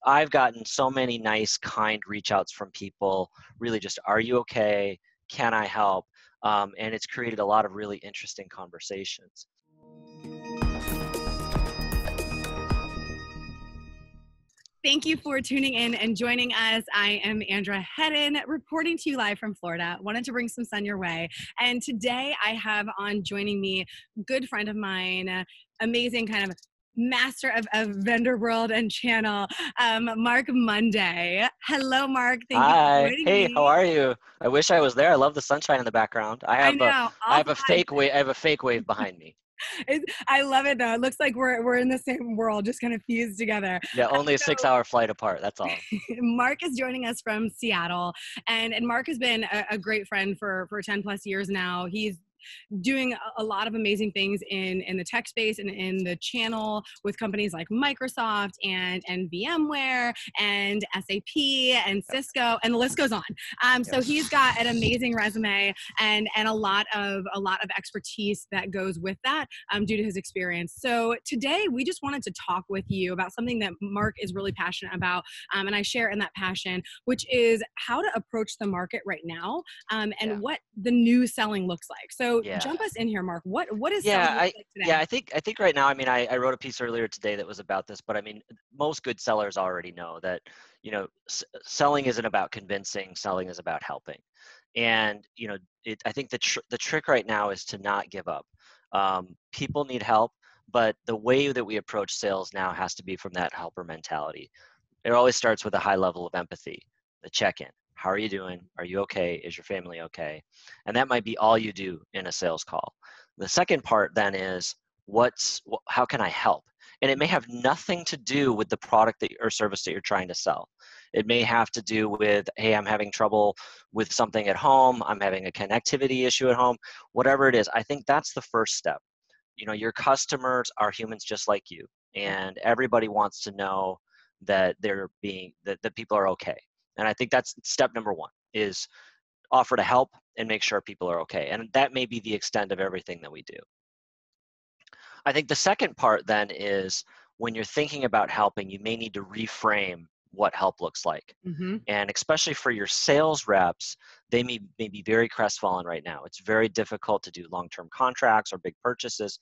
I've gotten so many nice, kind reach outs from people, really just, are you okay? Can I help? And it's created a lot of really interesting conversations. Thank you for tuning in and joining us. I am Andra Hedden, reporting to you live from Florida. Wanted to bring some sun your way. And today I have on joining me a good friend of mine, amazing kind of master of vendor world and channel, Marc Monday. Hello, Marc. Thank you for Hi. joining Hey, how me. are you? I wish I was there. I love the sunshine in the background. I I have a know, I all have a vibes. fake wave. I have a fake wave behind me. I love it though. It looks like we're in the same world, just kind of fused together. Yeah, only a So 6 hour flight apart. That's all. Marc is joining us from Seattle, and Marc has been a great friend for 10 plus years now. He's doing a lot of amazing things in the tech space and in the channel with companies like Microsoft and VMware and SAP and Cisco, and the list goes on. So Yes. he's got an amazing resume and a lot of expertise that goes with that due to his experience. So today we just wanted to talk with you about something that Marc is really passionate about, and I share in that passion, which is how to approach the market right now, Yeah. and what the new selling looks like. So Yeah. jump us in here, Marc. What is selling Yeah, look I like yeah, today? I think right now, I mean, I wrote a piece earlier today that was about this, but I mean, most good sellers already know that, selling isn't about convincing, selling is about helping. And, I think the trick right now is to not give up. People need help, but the way that we approach sales now has to be from that helper mentality. It always starts with a high level of empathy, the check-in. How are you doing? Are you okay? Is your family okay? And that might be all you do in a sales call. The second part then is how can I help? And it may have nothing to do with the product or service that you're trying to sell. It may have to do with, hey, I'm having trouble with something at home. I'm having a connectivity issue at home. Whatever it is, I think that's the first step. Your customers are humans just like you, and everybody wants to know that that people are okay. And I think that's step number one, is offer to help and make sure people are okay. And that may be the extent of everything that we do. I think the second part then is, when you're thinking about helping, you may need to reframe what help looks like. Mm-hmm. And especially for your sales reps, they may be very crestfallen right now. It's very difficult to do long-term contracts or big purchases,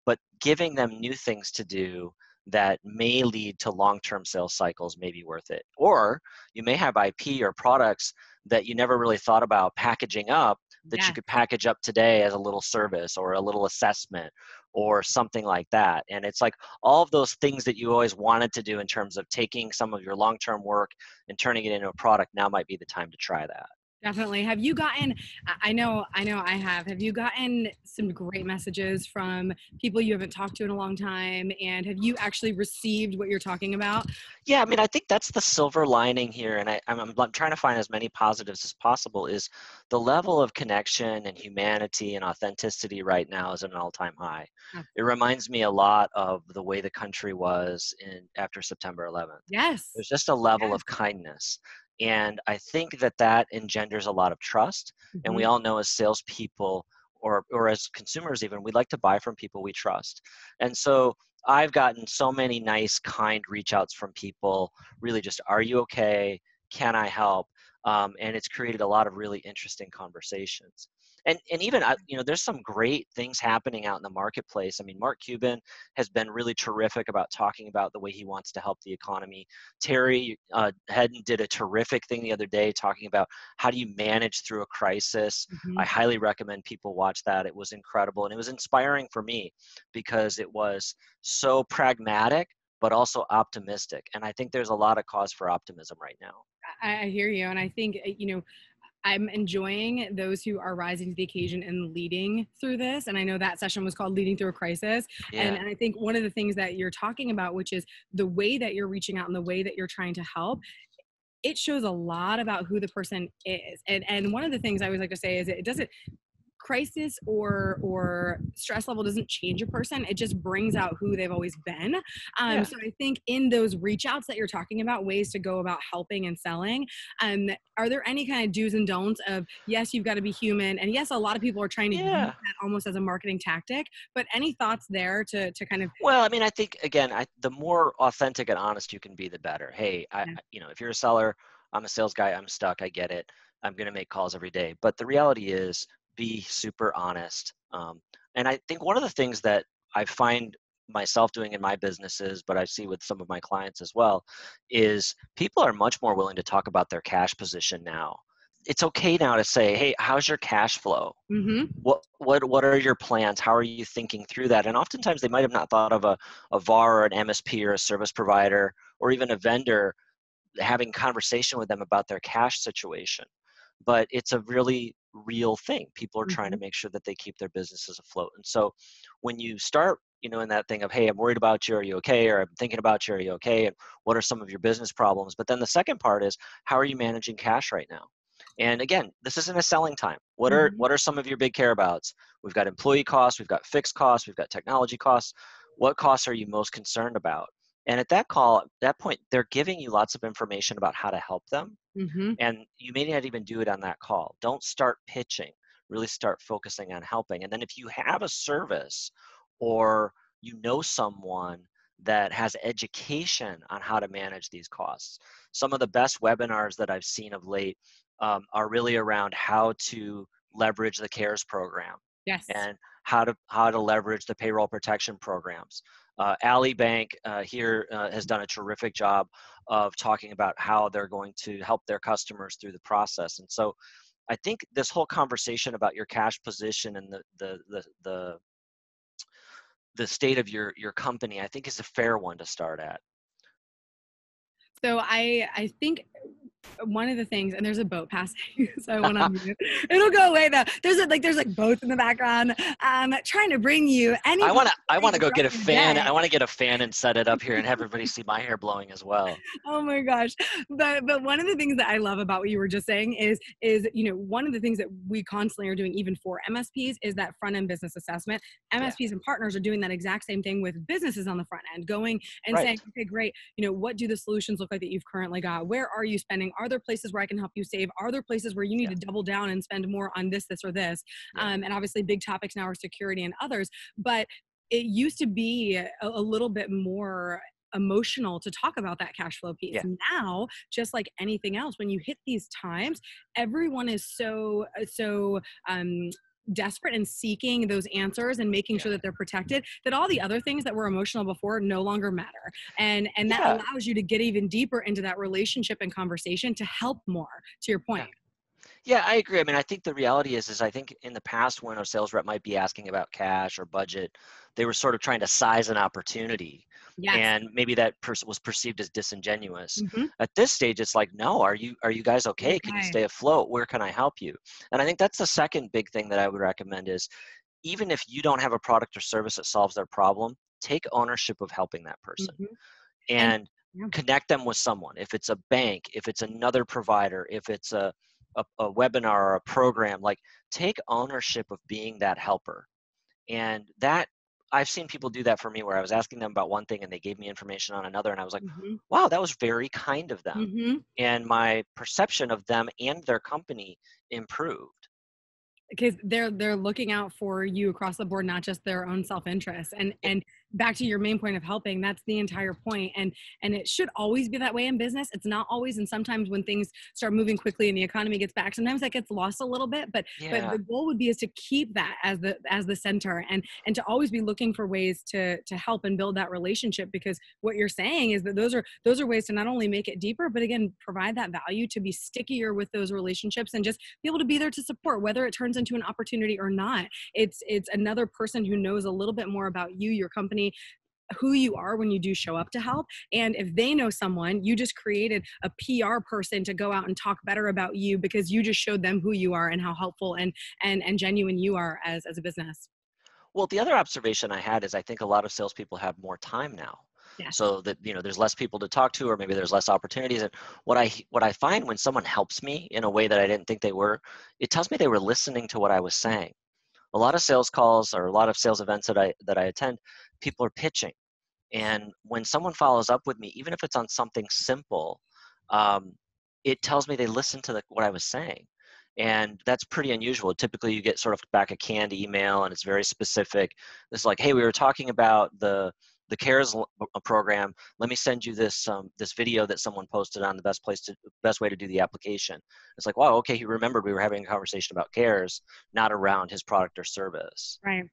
but giving them new things to do that may lead to long-term sales cycles may be worth it. Or you may have IP or products that you never really thought about packaging up, that you Yes. could package up today as a little service or a little assessment or something like that. And it's like all of those things that you always wanted to do in terms of taking some of your long-term work and turning it into a product, now might be the time to try that. Definitely. Have you gotten, I have. Have you gotten some great messages from people you haven't talked to in a long time? And have you actually received what you're talking about? Yeah, I mean, I think that's the silver lining here, and I'm trying to find as many positives as possible. Is the level of connection and humanity and authenticity right now is at an all-time high. It reminds me a lot of the way the country was after September 11th. Yes. There's just a level Yes. of kindness, and I think that engenders a lot of trust. And we Mm-hmm. all know, as salespeople or as consumers even, we like to buy from people we trust. And so I've gotten so many nice, kind reach outs from people, really just, are you okay? Can I help? And it's created a lot of really interesting conversations. And even, there's some great things happening out in the marketplace. I mean, Mark Cuban has been really terrific about talking about the way he wants to help the economy. Terry Hedden did a terrific thing the other day talking about how do you manage through a crisis. Mm-hmm. I highly recommend people watch that. It was incredible, and it was inspiring for me because it was so pragmatic but also optimistic, and I think there's a lot of cause for optimism right now. I hear you. And I think, I'm enjoying those who are rising to the occasion and leading through this. And I know that session was called Leading Through a Crisis. And, Yeah. and I think one of the things that you're talking about, which is the way that you're reaching out and the way that you're trying to help, it shows a lot about who the person is. And one of the things I always like to say is, it doesn't crisis or stress level doesn't change a person. It just brings out who they've always been. Yeah. So I think in those reach outs that you're talking about, ways to go about helping and selling, are there any kind of do's and don'ts of, yes, you've got to be human, and yes, a lot of people are trying to use Yeah. that almost as a marketing tactic, but any thoughts there to kind of, Well, I mean, I think again, the more authentic and honest you can be, the better. Hey, yeah. if you're a seller, I'm a sales guy, I'm stuck, I get it. I'm going to make calls every day. But the reality is, be super honest. And I think one of the things that I find myself doing in my businesses, but I see with some of my clients as well, is people are much more willing to talk about their cash position now. It's okay now to say, hey, how's your cash flow? Mm-hmm. What are your plans? How are you thinking through that? And oftentimes they might have not thought of a VAR or an MSP or a service provider or even a vendor having conversation with them about their cash situation. But it's a really real thing. People are trying Mm-hmm. to make sure that they keep their businesses afloat. And so when you start, in that thing of, hey, I'm worried about you, are you okay? Or I'm thinking about you, are you okay? And what are some of your business problems? But then the second part is, how are you managing cash right now? And again, this isn't a selling time. What are Mm-hmm. what are some of your big care abouts? We've got employee costs, we've got fixed costs, we've got technology costs. What costs are you most concerned about? And at that point, they're giving you lots of information about how to help them. Mm-hmm. And you may not even do it on that call. Don't start pitching, really start focusing on helping. And then if you have a service or someone that has education on how to manage these costs, some of the best webinars that I've seen of late are really around how to leverage the CARES program Yes. and how to leverage the payroll protection programs. Ali Bank here has done a terrific job of talking about how they're going to help their customers through the process. And so I think this whole conversation about your cash position and the state of your company, I think is a fair one to start at. So I think one of the things, and there's a boat passing, so I want to mute. It'll go away though. There's like boats in the background, trying to bring you any I want to go get a throughout your fan. day. I want to get a fan and set it up here and have everybody see my hair blowing as well. Oh my gosh. But one of the things that I love about what you were just saying is one of the things that we constantly are doing even for MSPs is that front end business assessment. Yeah, MSPs and partners are doing that exact same thing with businesses on the front end, going and saying, right. okay, great, what do the solutions look like that you've currently got? Where are you spending? Are there places where I can help you save? Are there places where you need Yeah, to double down and spend more on this, or this? yeah, And obviously big topics now are security and others, but it used to be a little bit more emotional to talk about that cash flow piece. yeah, Now, just like anything else, when you hit these times, everyone is so desperate and seeking those answers and making yeah, sure that they're protected, that all the other things that were emotional before no longer matter. And that yeah, allows you to get even deeper into that relationship and conversation to help more, to your yeah. point. Yeah, I agree. I mean, I think the reality is I think in the past when a sales rep might be asking about cash or budget, they were sort of trying to size an opportunity, Yes. and maybe that person was perceived as disingenuous. Mm-hmm. At this stage, it's like, no, are you guys okay? Can you Okay. stay afloat? Where can I help you? And I think that's the second big thing that I would recommend is even if you don't have a product or service that solves their problem, take ownership of helping that person Mm-hmm. And and yeah. connect them with someone. If it's a bank, if it's another provider, if it's a webinar or a program, like take ownership of being that helper. And that I've seen people do that for me where I was asking them about one thing and they gave me information on another. And I was like, Mm-hmm. wow, that was very kind of them. Mm-hmm. And my perception of them and their company improved. Because they're looking out for you across the board, not just their own self-interest. And back to your main point of helping, that's the entire point. And it should always be that way in business. It's not always, and sometimes when things start moving quickly and the economy gets back, sometimes that gets lost a little bit. But Yeah, the goal would be is to keep that as the center, and to always be looking for ways to help and build that relationship, because what you're saying is that those are ways to not only make it deeper, but again provide that value to be stickier with those relationships and just be able to be there to support, whether it turns into an opportunity or not. It's another person who knows a little bit more about you, your company, who you are when you do show up to help. And if they know someone, you just created a PR person to go out and talk better about you because you just showed them who you are and how helpful and genuine you are as a business. well, the other observation I had is I think a lot of salespeople have more time now. Yes. So that, there's less people to talk to, or maybe there's less opportunities. And what I find when someone helps me in a way that I didn't think they were, it tells me they were listening to what I was saying. a lot of sales calls or a lot of sales events that I attend, people are pitching. And when someone follows up with me, even if it's on something simple, um, it tells me they listened to what I was saying. And that's pretty unusual. Typically, you get sort of back a canned email, and it's very specific. It's like, hey, we were talking about the CARES program. Let me send you this video that someone posted on the best way to do the application. It's like, wow, okay, he remembered we were having a conversation about CARES, not around his product or service. Right.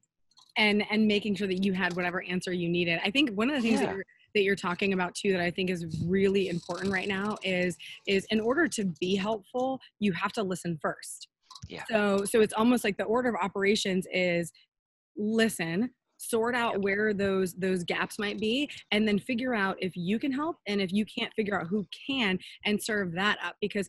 And making sure that you had whatever answer you needed. I think one of the things Yeah. that you're talking about too, that I think is really important right now is in order to be helpful, you have to listen first. Yeah. So it's almost like the order of operations is listen, sort out Yep. where those gaps might be, and then figure out if you can help, and if you can't, figure out who can, and serve that up. Because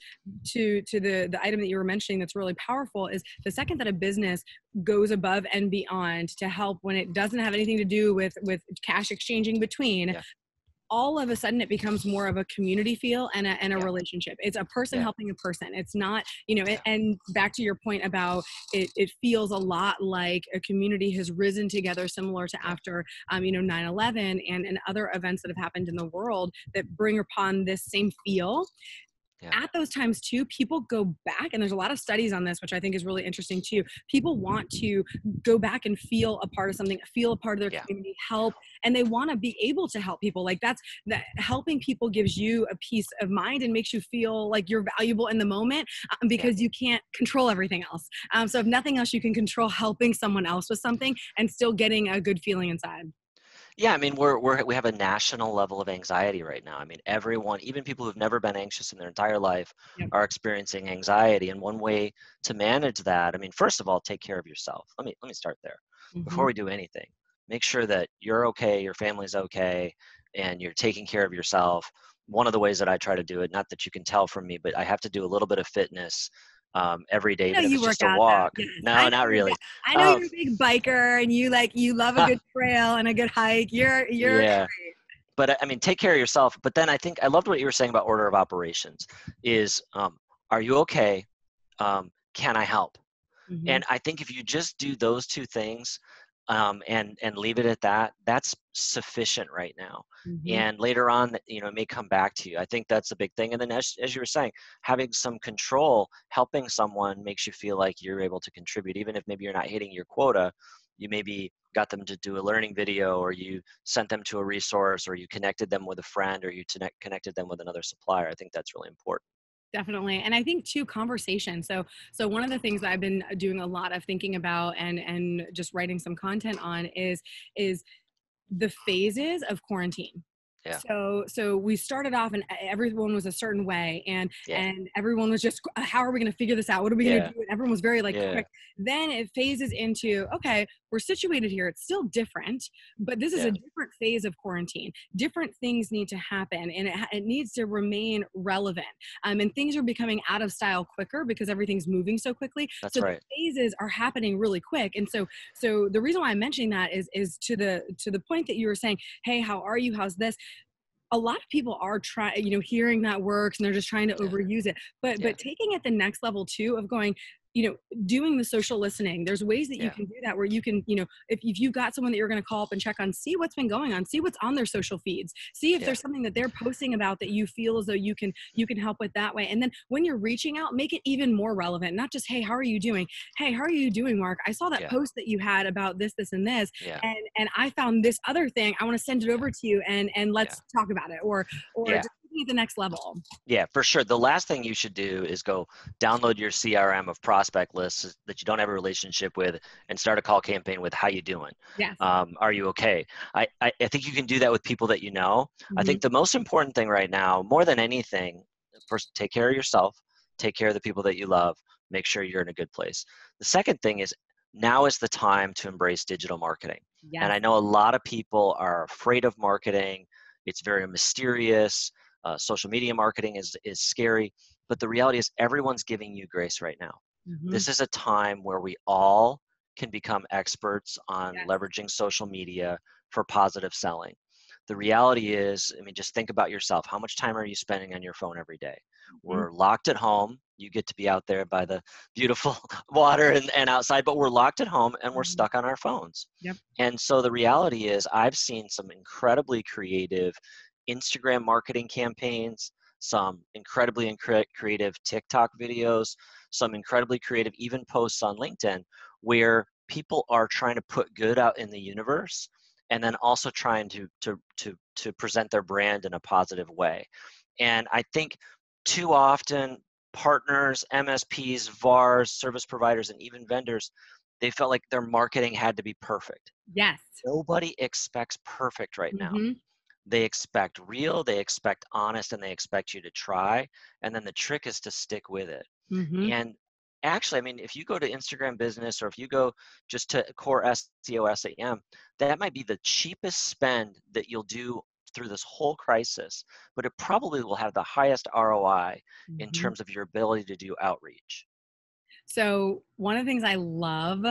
to the item that you were mentioning that's really powerful is the second that a business goes above and beyond to help when it doesn't have anything to do with cash exchanging between, Yeah. all of a sudden it becomes more of a community feel and a Yeah. relationship. It's a person Yeah. helping a person. It's not, Yeah. and back to your point about it feels a lot like a community has risen together, similar to Yeah. after 9/11 and other events that have happened in the world that bring upon this same feel. Yeah. At those times too, people go back, and there's a lot of studies on this, which I think is really interesting too. People want to go back and feel a part of something, feel a part of their Yeah. community, help, and they want to be able to help people. Like that helping people gives you a peace of mind and makes you feel like you're valuable in the moment, Yeah. because you can't control everything else. So if nothing else, you can control helping someone else with something and still getting a good feeling inside. Yeah, I mean, we have a national level of anxiety right now. I mean, everyone, even people who've never been anxious in their entire life, Yep. are experiencing anxiety. And one way to manage that, I mean, first of all, take care of yourself. Let me start there. Mm-hmm. Before we do anything, make sure that you're okay, your family's okay, and you're taking care of yourself. One of the ways that I try to do it, not that you can tell from me, but I have to do a little bit of fitness every day, I know even if you it's work just a out though. walk. Yes, No, not really. I know Um, you're a big biker, and you love a good trail and a good hike. You're yeah. But I mean, take care of yourself. But then I think I loved what you were saying about order of operations is, are you okay? Can I help? hmm And I think if you just do those two things, and leave it at that, that's sufficient right now. hmm And later on, it may come back to you. I think that's a big thing. And then as you were saying, having some control, helping someone makes you feel like you're able to contribute, even if maybe you're not hitting your quota. You maybe got them to do a learning video, or you sent them to a resource, or you connected them with a friend, or you connected them with another supplier. I think that's really important. Definitely. And I think too, conversation. So one of the things that I've been doing a lot of thinking about and just writing some content on is the phases of quarantine. Yeah. So we started off and everyone was a certain way, Yeah. and everyone was just, how are we going to figure this out? What are we going to Yeah. do? And everyone was very like Yeah. quick. Then it phases into, okay, we're situated here. It's still different, but this is a Yeah. different phase of quarantine. Different things need to happen, and it needs to remain relevant. And things are becoming out of style quicker because everything's moving so quickly. That's So the right. phases are happening really quick. And so the reason why I'm mentioning that is to the point that you were saying, hey, how are you? How's this? A lot of people are trying, hearing that works, and they're just trying to Yeah. overuse it. Yeah. But taking it the next level too, of going, doing the social listening. There's ways that you Yeah. can do that, where you can, if you've got someone that you're going to call up and check on, see what's been going on, see what's on their social feeds, see if Yeah. there's something that they're posting about that you feel as though you can help with that way. And then when you're reaching out, make it even more relevant. Not just, hey, how are you doing? Hey, how are you doing, Mark? I saw that Yeah. post that you had about this and this, Yeah. and I found this other thing. I want to send it Yeah. over to you, and Yeah. let's talk about it, or Yeah. just taking it the next level. Yeah, for sure. The last thing you should do is go download your CRM of prospect lists that you don't have a relationship with, and start a call campaign with, how you doing? Yes. Are you okay? I think you can do that with people that you know. I hmm think the most important thing right now, more than anything, first, take care of yourself, take care of the people that you love, make sure you're in a good place. The second thing is, now is the time to embrace digital marketing. And Yes. I know a lot of people are afraid of marketing. It's very mysterious. Social media marketing is scary, but the reality is everyone's giving you grace right now. hmm This is a time where we all can become experts on Yes. leveraging social media for positive selling. The reality is, I mean, just think about yourself. How much time are you spending on your phone every day? hmm We're locked at home. You get to be out there by the beautiful water and outside, but we're locked at home and we're Mhm. stuck on our phones. Yep. And so the reality is I've seen some incredibly creative Instagram marketing campaigns, some incredibly creative TikTok videos, some incredibly creative even posts on LinkedIn where people are trying to put good out in the universe and then also trying to present their brand in a positive way. And I think too often partners, MSPs, VARs, service providers, and even vendors, they felt like their marketing had to be perfect. Yes. Nobody expects perfect right now. Mhm. They expect real, they expect honest, and they expect you to try. And then the trick is to stick with it. Mhm. And actually, I mean, if you go to Instagram business or if you go just to core SEO, SAM, that might be the cheapest spend that you'll do through this whole crisis, but it probably will have the highest ROI in Mhm. terms of your ability to do outreach. So, one of the things I love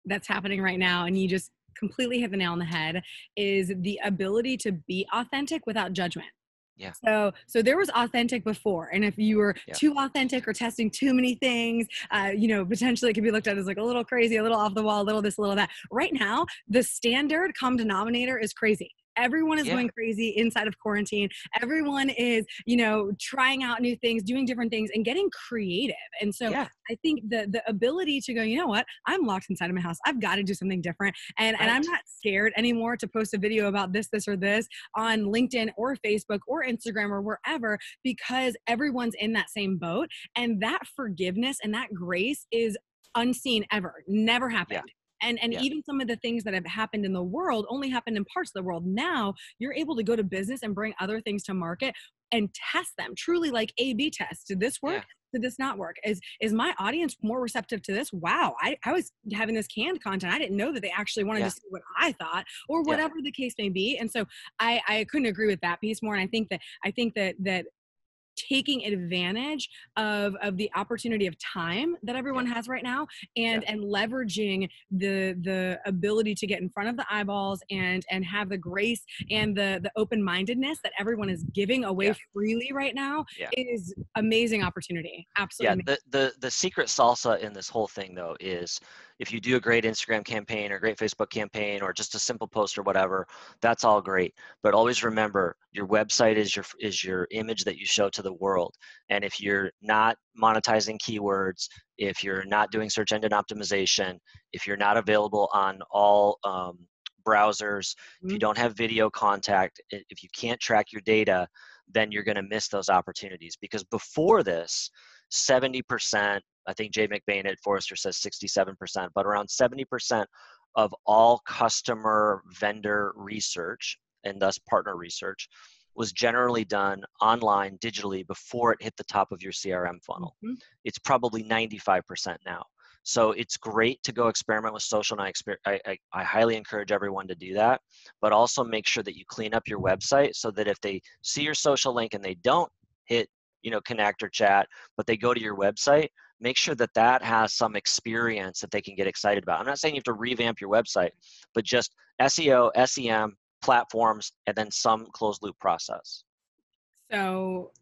that's happening right now, and you just completely hit the nail on the head, is the ability to be authentic without judgment. Yeah, So there was authentic before, and if you were yeah, too authentic or testing too many things, potentially it could be looked at as like a little crazy, a little off the wall, a little this, a little that. Right now, the standard common denominator is crazy. Everyone is yeah, going crazy inside of quarantine. Everyone is, trying out new things, doing different things, and getting creative. And so yeah, I think the ability to go, you know what, I'm locked inside of my house. I've got to do something different, and I'm right. not scared anymore to post a video about this, or this on LinkedIn or Facebook or Instagram or wherever, because everyone's in that same boat. And that forgiveness and that grace is unseen ever, never Yeah, happened. And yeah, even some of the things that have happened in the world only happened in parts of the world. Now you're able to go to business and bring other things to market and test them, truly like A/B tests. Did this work? yeah, Did this not work? Is my audience more receptive to this? Wow, I was having this canned content. I didn't know that they actually wanted to yeah, see what I thought, or yeah, whatever the case may be. And so I couldn't agree with that piece more. And I think that taking advantage of the opportunity of time that yeah, everyone has right now, yeah, and leveraging the ability to get in front of the eyeballs and have the grace and the open-mindedness that everyone is giving away yeah, freely right now yeah. is amazing opportunity. Yeah, Absolutely amazing. the secret salsa in this whole thing though is if you do a great Instagram campaign or great Facebook campaign or just a simple post or whatever, that's all great. But always remember your website is your image that you show to the world. And if you're not monetizing keywords, if you're not doing search engine optimization, if you're not available on all browsers, if you Mhm. don't have video contact, if you can't track your data, then you're going to miss those opportunities. Because before this, 70%, I think Jay McBain at Forrester says 67%, but around 70% of all customer vendor research and thus partner research was generally done online digitally before it hit the top of your CRM funnel. Mhm. It's probably 95% now. So it's great to go experiment with social, and I highly encourage everyone to do that. But also make sure that you clean up your website so that if they see your social link and they don't hit, connect or chat, but they go to your website, make sure that that has some experience that they can get excited about. I'm not saying you have to revamp your website, but just SEO, SEM, platforms, and then some closed loop process. So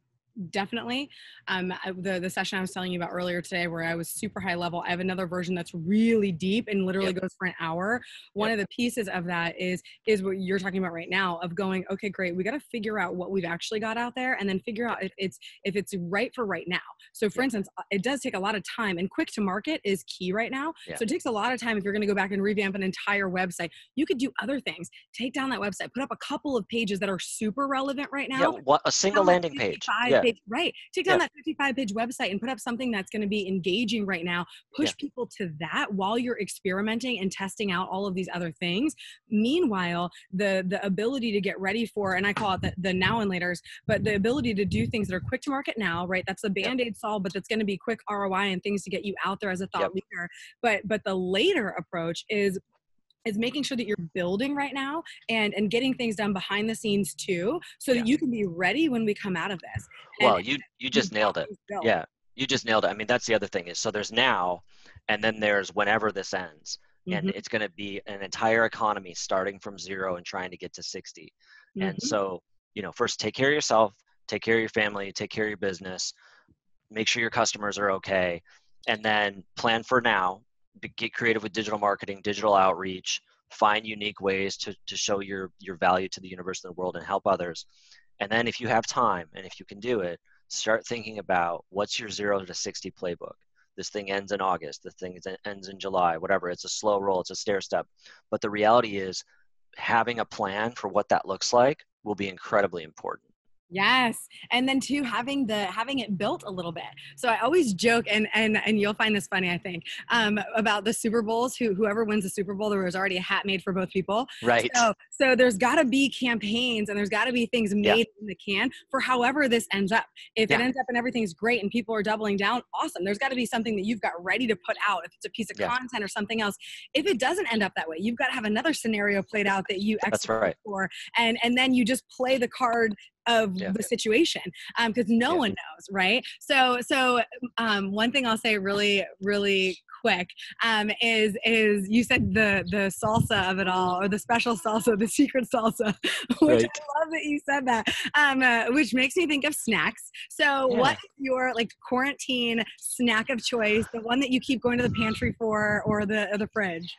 definitely. The session I was telling you about earlier today, where I was super high level, I have another version that's really deep and literally Yep, goes for an hour. One yep, of the pieces of that is what you're talking about right now, of going, okay, great, we got to figure out what we've actually got out there, and then figure yep, out if it's right for right now. So for yep, instance, it does take a lot of time, and quick to market is key right now. yeah, So it takes a lot of time. If you're going to go back and revamp an entire website, you could do other things. Take down that website, put up a couple of pages that are super relevant right yeah. now. What a Take single down that landing page. 55 Yeah, page, right? Take down yeah, that 55-page website and put up something that's going to be engaging right now. yeah, Push people to that while you're experimenting and testing out all of these other things. Meanwhile, the ability to get ready for, and I call it the now and laters, but the ability to do things that are quick to market now, right? That's the yep, band-aid solve, but that's going to be quick ROI and things to get you out there as a yep, thought leader. But the later approach is making sure that you're building right now, and getting things done behind the scenes too, so that yeah. you can be ready when we come out of this. And Well, you you've just got nailed it. things built. Yeah, you just nailed it. I mean, that's the other thing is so there's now, and then there's whenever this ends, and Hmm. it's going to be an entire economy starting from zero and trying to get to 60. And Hmm. so, first take care of yourself, take care of your family, take care of your business. make sure your customers are okay, and then plan for now. Get creative with digital marketing, digital outreach, find unique ways to show your value to the universe and the world and help others. And then if you have time and if you can do it, start thinking about what's your 0 to 60 playbook. This thing ends in August, the thing ends in July, whatever. It's a slow roll, it's a stair step. But the reality is having a plan for what that looks like will be incredibly important. Yes. And then too, having it built a little bit. So I always joke, and you'll find this funny, I think, about the Super Bowls, whoever wins the Super Bowl, there was already a hat made for both people. Right. So there's gotta be campaigns and there's gotta be things Yeah. made in the can for however this ends up. If it Yeah. ends up and everything's great and people are doubling down, awesome. There's gotta be something that you've got ready to put out. If it's a piece of Yeah. content or something else. If it doesn't end up that way, you've got to have another scenario played out that you That's execute right. for. And then you just play the card of Yeah. the situation, because no Yeah. one knows, right? So one thing I'll say really quick, is you said the salsa of it all, or the special salsa, the secret salsa, which Right. I love that you said that, which makes me think of snacks. So what Yeah. is your like quarantine snack of choice, the one that you keep going to the pantry for, or the fridge?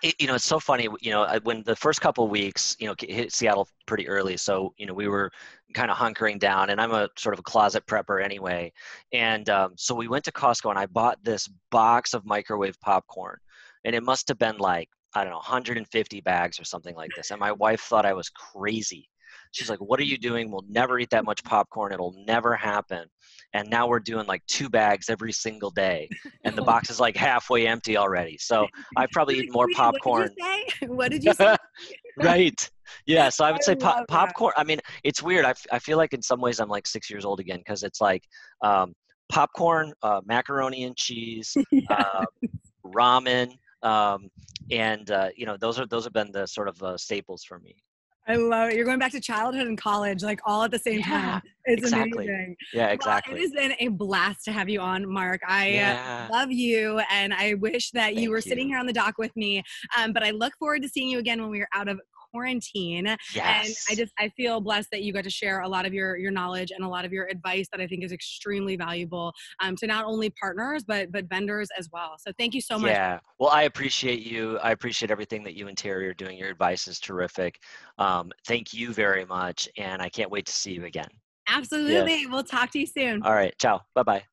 It's so funny. When the first couple of weeks, hit Seattle pretty early, so we were kind of hunkering down. And I'm a sort of a closet prepper anyway, and so we went to Costco, and I bought this box of microwave popcorn, and it must have been like, I don't know, 150 bags or something like this. And my wife thought I was crazy. She's like, "What are you doing? We'll never eat that much popcorn. It'll never happen." And now we're doing like 2 bags every single day, and the box is like halfway empty already. So I've probably eaten more Sweetie, what did you popcorn. say? What did you say? Right. Yeah. So I I would say love that. popcorn. I mean, it's weird. I feel like in some ways I'm like 6 years old again, because it's like um, popcorn, macaroni and cheese, Yeah, uh, ramen, and those have been the sort of staples for me. I love it. You're going back to childhood and college, like all at the same Yeah. time. It's Exactly. amazing. Yeah. Well, it Exactly. has been a blast to have you on, Mark. I Yeah. love you, and I wish that you were Thank sitting you. here on the dock with me. But I look forward to seeing you again when we are out of quarantine. And Yes. I feel blessed that you got to share a lot of your knowledge and a lot of your advice that I think is extremely valuable, to not only partners but vendors as well. So thank you so much. Yeah. Well, I appreciate you. I appreciate everything that you and Terry are doing. Your advice is terrific. Thank you very much. And I can't wait to see you again. Yeah. Absolutely. We'll talk to you soon. All right. Ciao. Bye bye.